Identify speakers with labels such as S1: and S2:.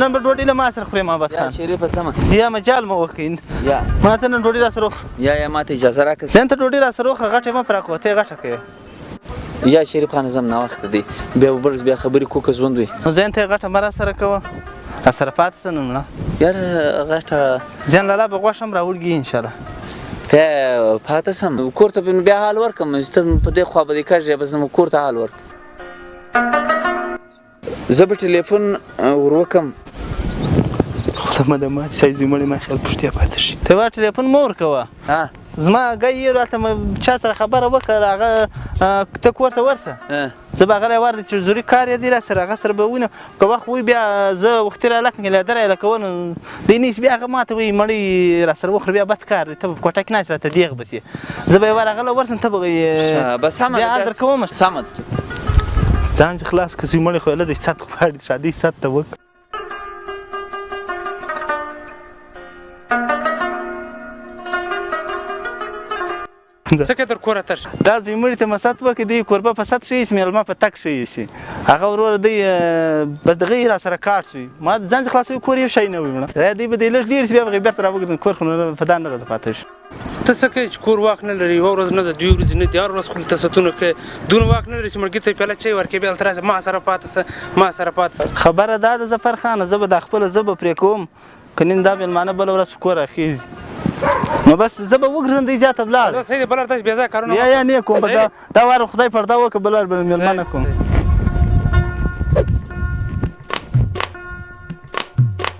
S1: نن به ډوډۍ له ما سره خورې محمد
S2: یا
S1: خان
S2: شریفه سمه
S1: یا مجال مو وکړئ
S2: یا
S1: ما ته نن ډوډۍ راسره وخوره
S2: یا ما ته اجازه راکړه
S1: ځان ته ډوډۍ راسره وخوره غټه مه پرې کوه ته یې غټه کوې
S2: یا شریف خان زم ناوخته دی بیا به برس بیا خبرې کوو که ژوند وي
S1: نو ځان ته یې غټه مه راسره کوه راسره پاتې شه نو مړه
S2: یاره غټه
S1: ځان لالا به غوښه هم راوړږي انشاءالله
S2: ته پاته سم کور ته بیا حال ورکړم چې ته په دې خوا به دې کږې بس نو کور ته حال ورکړم زه به ټلیفون ور وکړم
S1: خدامه د ماتې سایزې مړې ما خیال پوښتیا پاتې شي ته وا ټلیفون مه ورکوه زما ګی یې راته چا سره خبره وکړه هغه ته کور ته ورسه زه به هغه راوار دی چې ضروري کار یې دی راسره هغه سره به وینم که وخت وي بیا زه وختي رالکم لیدره یې لکول دی نیسي بیا هغه ماته وایي مړی راسره وخوره بیا بد کار دی ته به په کوټه کې ناست راته دیغ بسې زه به یې ورغله ورسم ته به
S2: بس سمه
S1: بیا در کوم
S2: سمه
S1: ځان چې خلاص که سوی مړی خو له دی ست غواړي شادۍ ست ته وکړه
S3: څنګه تر کوره تر
S1: دا زوی مړي ته مسات وکړي دی کوربه په ست ښه ایسي مېلمه په تک ښه ایسي هغه وروره دی بس دغه یې راسره کاټ شوي ما ځان چې خلاصوي کور یې شی نه وي مړه دی به دی لږ ډېر شي بیا به بیرته راوګرځم کور خو په دا نه راته پاته شي
S3: ته څه کوې چې کور واک نه لري یوه ورځ نه ده دوې ورځې نه دي هر ورځ خو ته ستونه کوې دونه واک نه لري چې مړګي ته پیاله چای ورکوې بیا هلته راسه ما سره پاته شه ما سره پاته شه
S1: خبره دا ده ظفر خانه زه به دا خپله زه به پرې کوم که نن دا مېلمانه بله ورځ په کور راخېږي نو بس زه به وګرځم دی زیاته ولاړ
S3: صحیح دی بل ورځ بیا ځای کارونه
S1: یا نه کوم دا وار خدای پرده وکړه بل ور به مېلمانه کوم